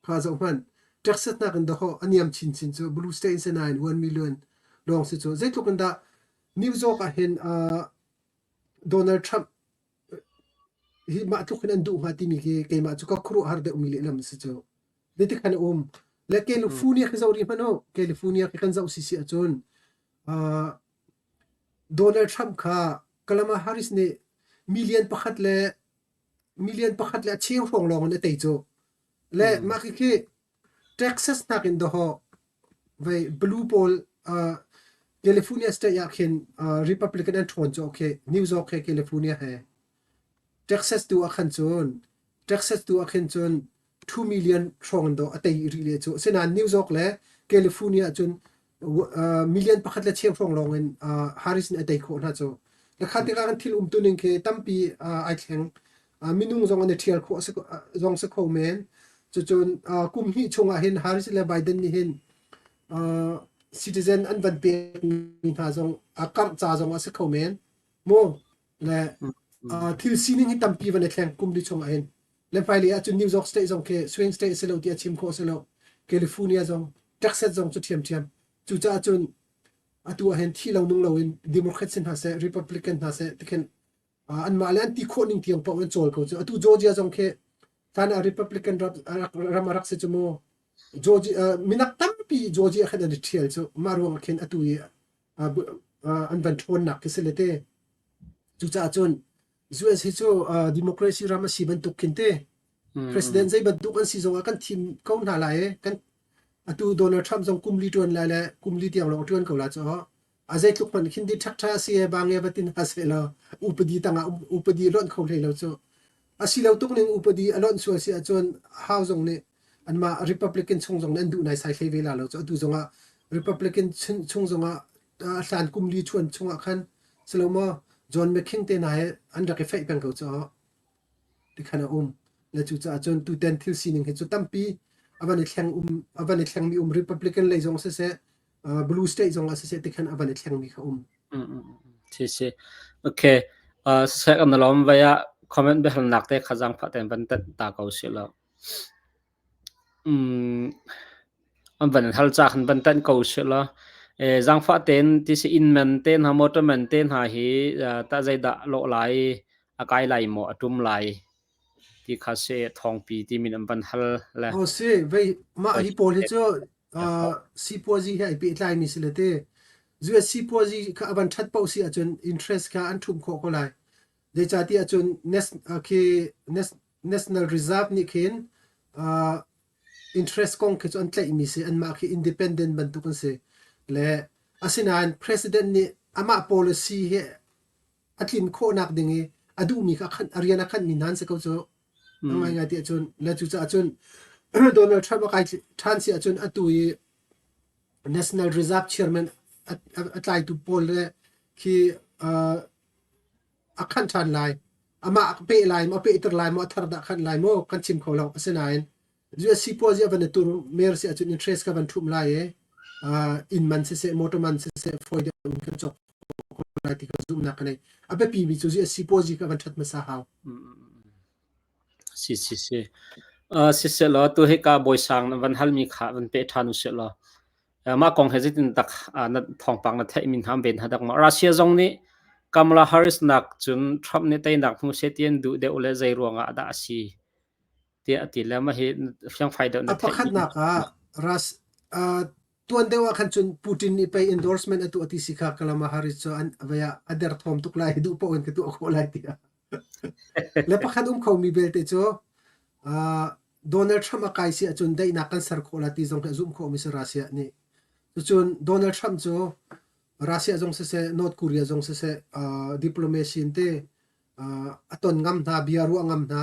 kha zo man Texas na kan do ho aniam chin cho blue state se 1 million long se cho zeitluk da New York a hen Donald Trump hi ma tu khin an du ma ti mi ke ma chu ka khru har de umile lam se cho de ti khan le California ki zawri mano California ki kan zaw si achon Donald Trump kha kalama Harris ne million pakhat le cheu rong long ne tei cho le ma ki Texas nakin do ho vai blue ball California state ya khin Republican and thon cho okay New York ke California he Texas tu akhan chon 2 million thong do atei ri le chu sena New York le California chun million pakhat le cheu thong long in Harris ne atei kho na chu la khati ka kan thil tuning ke tampi ai thleng minung zong ane thial kho se zong se kho men chu chun kum hi chunga hin Harris le Biden ni hin citizen an van pe ni tha zong akar cha zong ase kho men mo le thil sining hi tampi van thleng kum li chunga hin le faili a chu New York state zong ke swing state se lo ti achim kho se lo California zong Texas zong chu thiam chu cha chun atu hen thi lo nung lo in Democrat sin ha se Republican ha se tikhen an ma le anti kho ning tiang pa wen chol ko chu atu Georgia zong ke tan a Republican ramarak se chumo Georgia minak tampi Georgia khan an thial chu marwang khen atu an van thon nak ke selete chu cha chun US hi chu democracy rama siban tuk kinte president zeibantuk an si zonga kan thim kaun na la e kan atu Donald Trump jong kumli ton la la kumli tiang lo ton ko la cho azai tuk pan khindi thak tha si e bange batin hasela upadi tanga upadi ron kho le lo cho asilo tuk ning upadi alon so si achon how jong ne anma Republican chung jong nan du nai sai hle ve la lo cho atu zonga Republican chung zonga hlan kumli chuan chunga khan seloma John McCain te na an rak fei pang ko cho ti khana le chu cha chon tu ten thil sining he chu tampi avani thleng mi Republican le jong se blue state jong se ti khan avani thleng mi kha si okay se kan lom vaya comment be hal nakte khajang phaten ban ta ko silo an ban hal cha khan ban tan ko silo giang fa ten ti si in man ten ha motor man ten ha hi ta zai da lo lai akai lai mo atum lai ti kha se thong pi ti min ban hal la oh se vei ma hi pol hi cho si po ji hai pi tlai mi silate zu si po ji ka ban that pau si achun interest ka an thum kho ko lai de cha ti achun national reserve ni khin interest kong ke chon tlai mi se an ma ki independent ban tu kan se le asinan president ni ama policy he atlin kho nak dingi adu mi ka khan ariana khan min han se ko cho angai ngai ti chun le chu cha chun Donald Trump kai than si chun atui national reserve chairman atlai tu pol le ki akhan than lai ama pe lai ma pe iter lai ma thar da khan lai mo kan chim kho lo asinain ju si po ji avan tur mer si chun interest ka van thum lai in man se motor man se foi de kan chok lai ti ka zoom na kan ai abe pi mi chu ji si po ji ka van that ma sa haw si si se lo tu he ka boy sang van hal mi kha van pe thanu se lo ma kong hejitin tak na thong pang na thai min ham ben hadak ma Russia zong ni Kamala Harris nak chun Trump ne tai nak mu se tien du de ule zai ruanga da si ti ati la ma he fyang faida na thai apakhat na ka ras tuan dewa khan chun Putin ni pe endorsement atu ati sikha kalama haris cho an avaya adar thom tuk lai du po en ke tu ko lai ti le pakhat kho mi belte cho Donald Trump kai si chun dai na kan sar khola ti jong zoom kho mi se Russia ni chun Donald Trump cho Russia jong se North Korea jong se diplomacy te aton ngam na biaru ngam na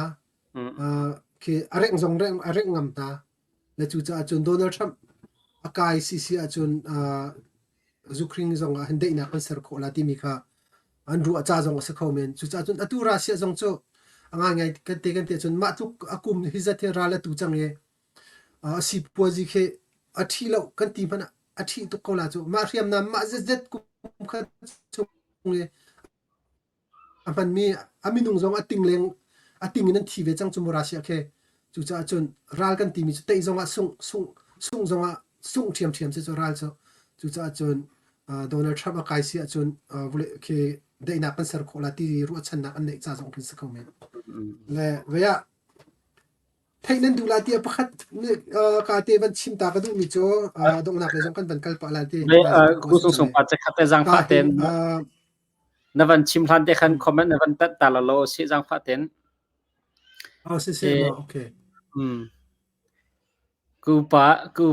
ke areng jong reng areng ngam na le chu cha chun Donald Trump akai si chun Ukraine jong han dai na kan sar khola ti mi kha an ru cha jong se kho men chu cha chun atu Russia jong cho anga ngai kan te chun ma tu akum hi za the ra la tu chang ye si po ji khe athi lo kan ti phana athi tu ko la chu ma riam na ma zet kum kha chu ye apan mi aminung jong ating nan thi ve chang chu Russia khe chu cha chun ral kan ti mi chu te jong a sung jong a sung thiam se chu ral chu chu cha chun Donald Trump a kai si chun vule khe dei na kan sar khola ti ru chan na an nei cha jong prin se khom men le veya thainan du la ti pakhat ka te van chim ta ka du mi cho dong nak le jong kan ban kal pa la ti ku sung sung pa che khate jang ka fa hin ten na van chim hlan te khan comment na van tat ta la lo si jang fa ten se ma okay ku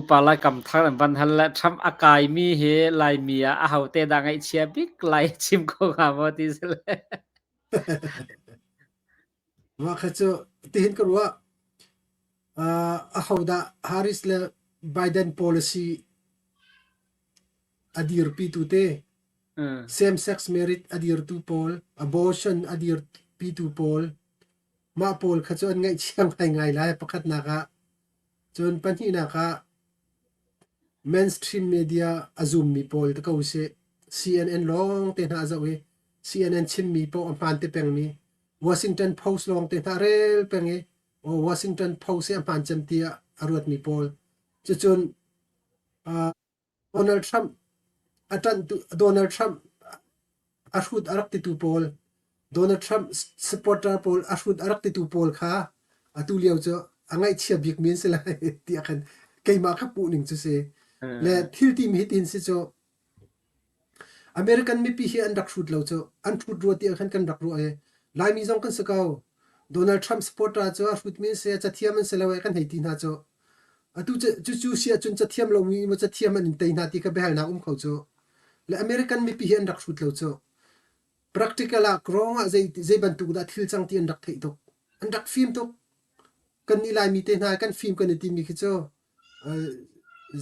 pa lai kam thang ban hal la tham akai mi he lai mia a hau te da ngai chia bik lai chim ko ga mo ti se le wa kha cho ti hin ko wa a hauda Harris le Biden policy adir pi tu te same sex marriage adir tu pol abortion adir pi tu pol ma pol kha cho ngai chiang ngai lai pakhat na ka chon pani na ka mainstream media azum mi pol ta ko se CNN long te na za we CNN chim mi po ampan te peng mi Washington Post long te na rel peng e o Washington Post se ampan cham tia arut mi pol chon Donald Trump atan Donald Trump ashut arak ti tu pol Donald Trump supporter pol ashut arak ti tu pol kha atu liao cho angai chia bik min se la ti akan keima ka pu ning chu se le thil ti mi tin se cho American mi pi hi an dak shoot lo cho an thut ro ti khan kan dak ro e lai mi jong kan se kaw Donald Trump supporter cho ashut min se cha thiam an se la kan hei ti na cho atu chu sia chun cha thiam lo mi ma cha thiam an te na ti ka behal na kho cho le American mi pi hi an dak shoot lo cho practical a kronga zeibantuk da thil chang ti an dak thei to an dak film to kan ni lai mi te na kan film kan ti mi khi cho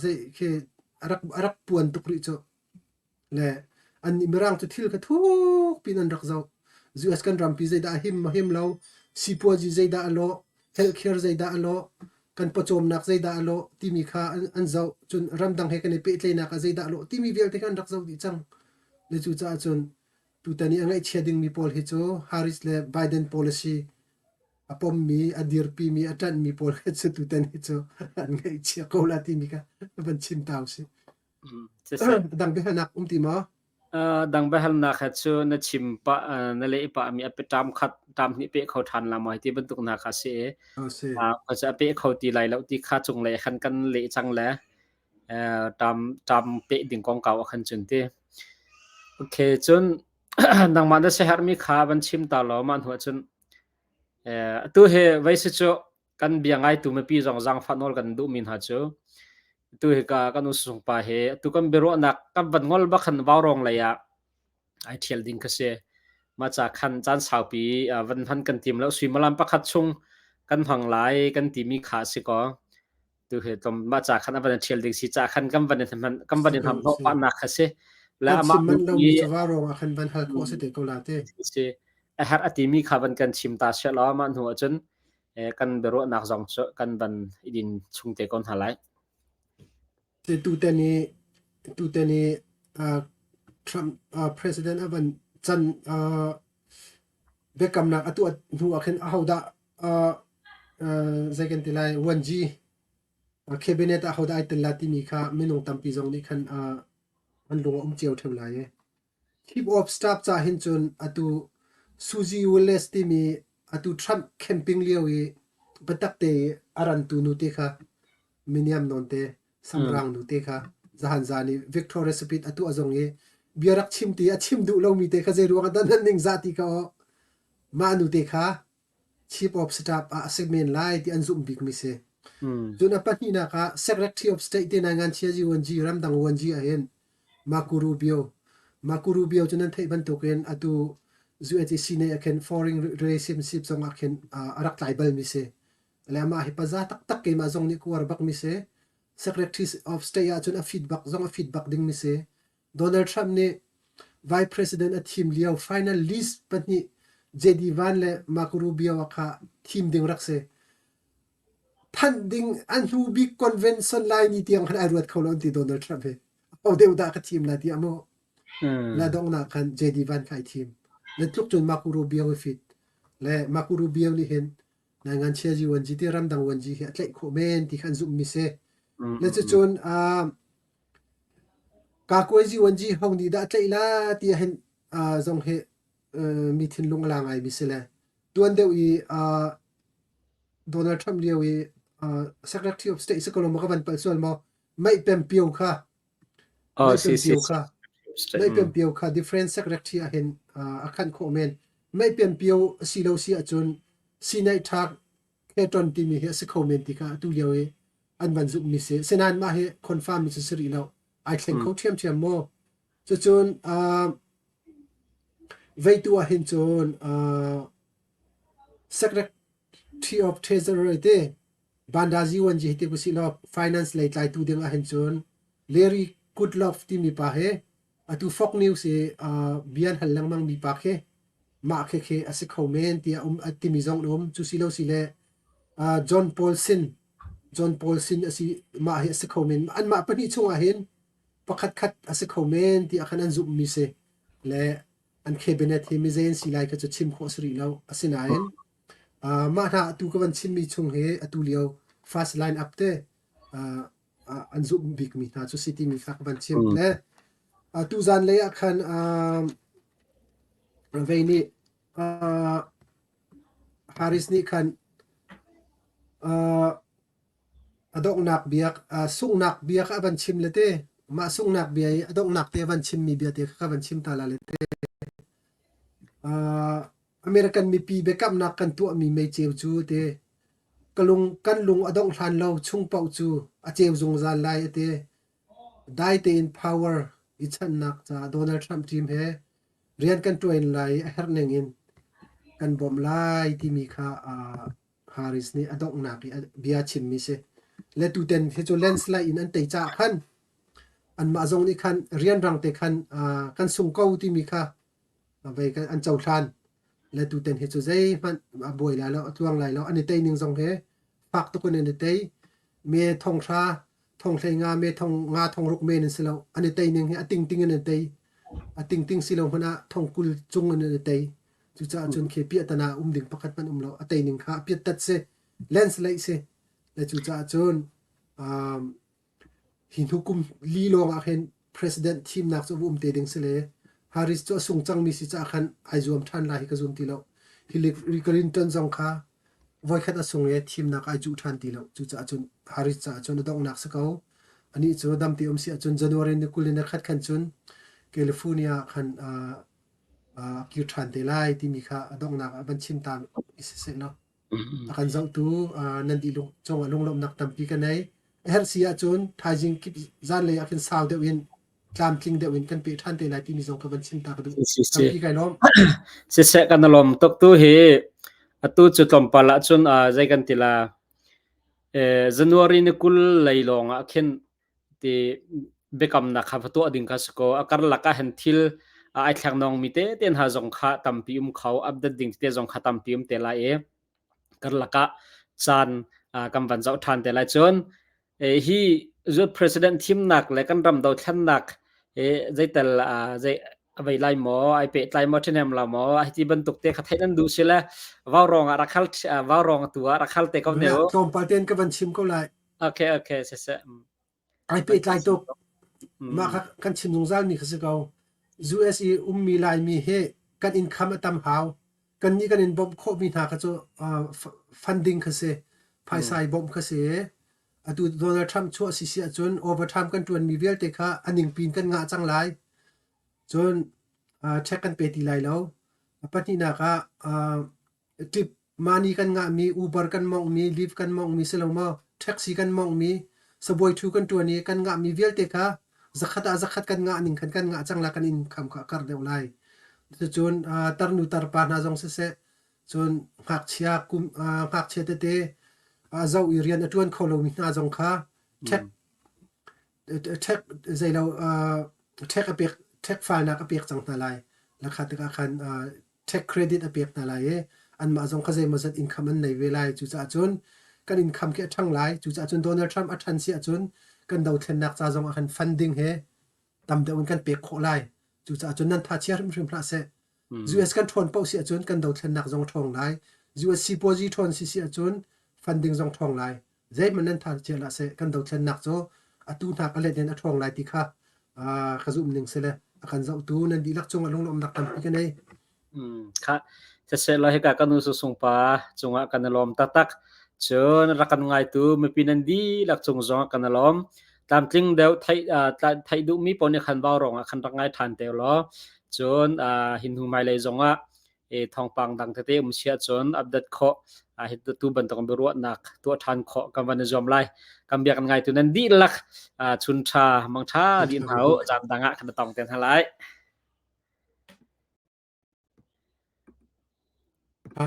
ze ke arak puan tuk ri cho le an mirang to thil ka thuk pin an rak zau US kan ram pi zai da him lo sipo ji zai da alo healthcare zai da alo kan pachom nak zai da alo ti mi kha an zau chun ram dang he kan pe tlei na ka zai da alo ti mi vel te kan rak zau di chang le chu cha chun tu tani angai cheding mi pol hi cho Harris le Biden policy apom mi adir pi mi atan mi pol het se tu tani cho angai che ko la ti mi ka ban chim tau si se se dang be hanak ti ma dang ba hal na kha chu na chim pa na le pa mi ape tam khat tam ni pe khau than la mai ti ban tuk na kha se se kha cha pe khau ti lai lo ti kha chung le khan kan le chang la tam tam pe ding kong kaw khan chun ti okay chun nang ma da se har mi kha ban chim ta lo man hu chun tu he vai se chu kan biangai tu me pi jong jang phanol kan du min ha chu tu he ka kan usung pa he tu kan bero nak kan ban ngol ba khan waw rong la ya ai thial ding ka se ma cha khan chan sau pi van han kan tim lo sui malam pakhat chung kan phang lai kan ti mi kha se ko tu he tom ma cha khan ban thial ding si cha khan kam ban kam ban ham no se pa na kha se la kan ama chim nu man lo pi mi chawa ro a khan ban hal ko se te ko la te se a har ati mi kha ban kan chim ta se lo ma nu chun kan bero nak jong cho kan ban idin chung te kon halai te tu te ni Trump president aban chan bekam nak atu nu a khan a hauda second tilai 1G cabinet a hauda ai tel ti mi kha minung tampi jong ni khan an lo chiao them lai chief of staff cha hin chun atu suji willis ti mi atu Trump camping liawi batak te aran tu nu te kha miniam non te samrang nu te kha zahan zani victoria speed atu azong ye biarak chim ti a chim du lo mi te kha je ruang dan ning zati ka ma nu te kha chief of staff a segment lai ti an zum big mi se juna patni na ka secretary of state te na ngan chia ji won ji ram dang won ji a hen makurubio chunan thei ban token atu zuati sine aken foreign relationship song aken arak tribal mi se lama hi paza tak tak ke ma zong ni kuar bak mi se secretary of state a chun a feedback ding mi se Donald Trump ne vice president a team liao final list patni JD Van le makurubio kha team ding rakse than ding an hu big convention line ni tiang khan arwat kholon ti Donald Trump he au deu da ka team la ti amo la dong na kan JD Van kai team le tluk chun makurubio fit le makurubio ni hen na ngan chia ji wan ji ti ram dang wan ji he tlai kho men ti khan zum mi se le chu chun ka koi ji wan ji hong ni da tlai la ti hen zong he mi thin lung la ngai mi se le tuan deu I Donald Trump liawi secretary of state se kolom ka ban pal sol mo mai pem piu kha oh mai si pem si piu kha mai pem piu kha different secretary a hen a khan kho men mai pem piu si lo si a chun si nai thak he ton ti mi he se kho men ti kha tu liawi an ban zu mi se senan ma he confirm mi se sri lo ai thleng kho thiam mo chu chun veitu a hen chun secretary of treasury te bandaji wan ji te busi lo finance lai tlai tu ding a hen chun Larry Kudlow ti mi pa he atu fok news e bian hal lang mang mi pa khe ma khe khe ase khomen ti ti mi zong chu si lo si le John Paulson asi ma he ase khomen an ma pani chunga hen pakhat khat ase khomen ti akhan an zum mi se le an cabinet he mi zen si lai ka chu chim kho sri lo asina hen ma na tu ka ban chim mi chung he atu liao fast line up te an zu big mi na chu city mi khak ban chim le tu zan le khan veini Harris ni khan adok nak biak sung nak biak ban chim le te ma sung nak biai adok nak te ban chim mi bia te ka ban chim ta la le te American mi pi backup nak kan tu mi me cheu chu te kalung kan lung adong hlan lo chung pau chu a cheu zung za lai te dai te in power I chan nak cha Donald Trump team he rian kan toin lai her neng in kan bom lai ti mi kha Harris ni adong nak bia chim mi se le tu ten he chu landslide in an te cha khan an ma zong ni khan rian rang te khan kan sung ko ti mi kha vai kan an chau thlan le tu ten he chu zai man boi la lo tuang lai lo ani te ning zong he pak to kun ani te me thong tha thong thlei nga me thong nga thong ruk me nin silo ani te ning he ating ting ani te ating ting silo huna thong kul chung ani te chu cha chun khe pi atana ding pakhat man lo ate ning kha pi tat se lens lai se le chu cha chun หินทุกุมลีลองอาเห็น president team นักจะบุมเตดิงเสลฮาริสจะส่งจังมีสิจะคันไอจวมทันลายกระจุมตีแล้วฮิลลิคลินตันจงค่ะไว้แค่จะส่งทีมนักไอจูทันตีแล้วจูจะจนฮาริสจะจนต้องนักสักเอาอันนี้จะดำตีสจนจันวารีนกุลินขัดขันจนแคลิฟอร์เนียคันคิวทันตีไลที่มีค่ะต้องนักบัญชิมตามอิสเซเนาะอาการเจ้าตัวนั่นดีลงจงลงลมนักตั้มปีกันไหนเฮอร์ซีอาจนทายจิงกิบจานเลยอาเป็นสาวเดวินจามทิงเดวินกันปีทันตีไลที่มีจงกับบัญชิมตากระดูตั้มปีกันล้อมเสะกันลมตกตู้เฮตู้จุดลมปละจนใจกันทีละJanuary ni kul leilong a khen ti bekam na kha phato ading ka sko akar laka hen thil ai thlang nong mi te ten ha jong kha tampi khau update ding te jong kha tampi te la e kar laka chan kam ban zau than te la chon hi zo president team nak le kan ram do than nak zaital zai avai lai mo ai pe lai mo thenem la mo ai ti ban tuk te kha thainan du sila vaw rong rakhal vaw rong tua rakhal te kaw เวลา neo ตอมปาเตนกับบัญชิมก็ไล okay okay se ไอเป็ดไลตกมากันชิมสงสารมีคือเขา USA มีลายมีเฮกันอินคัมตั้มหาวกันนี่กันอินบอมโคมีหาเขาจะฟันดิ้งเขาเสภายใส่บอมเขาเสอดูโดนัลด์ทรัมป์ชั่วสิเสียจนโอเวอร์ทรัมป์กันจวนมีเวลเตค่ะอันหนึ่งปีนกันงาจังไรจนเช็คกันเป็ดที่ไรแล้วปัจจุบันก็ทริปมานี่กันงามีอูเบอร์กันมองมีลิฟกันมองมีเซลล์มาแท็กซี่กันมองมีสบอยทูกันตัวนี้กันงะมีเวลเตค่ะzakat kan nga ning kan nga chang la kan in kham kha kar deu lai chu chun tar nu tar pa na jong se chun hak chia kum hak che te zau irian atun kholo mi na jong kha tek zailo tek apek tek file na apek chang na lai la kha te ka khan tek credit apek na lai an ma jong kha zai mazat income an nei ve lai chu cha chun kan income ke thang lai chu cha chun Donald Trump athan si achun kan dau thlen nak cha jong akan funding he tam de un kan pe kho lai chu cha chun nan tha chiar rim phla se US kan thon pau si achun kan dau thlen nak jong thong lai US deposit thon si achun funding jong thong lai zai man nan tha chiar la se kan dau thlen nak cho atu na ka le den a thong lai ti kha khazum ning se le akan zau tu nan di lak chung along lom nak tam pi kan nei kha se la he ka kanu su sung pa chunga kan lom tatak chon rakan ngai tu me pinan di lak chung zong kan lom tam tling deu thai du mi pon khan baw rong khan rangai than te lo chon hin hu mai le zonga thong pang dang te sia chon update kho hit tu ban tong beru nak tu than kho kam ban zom lai kam bia kan ngai tu nan di lak chun tha mang tha din hau jam danga khan tong ten halai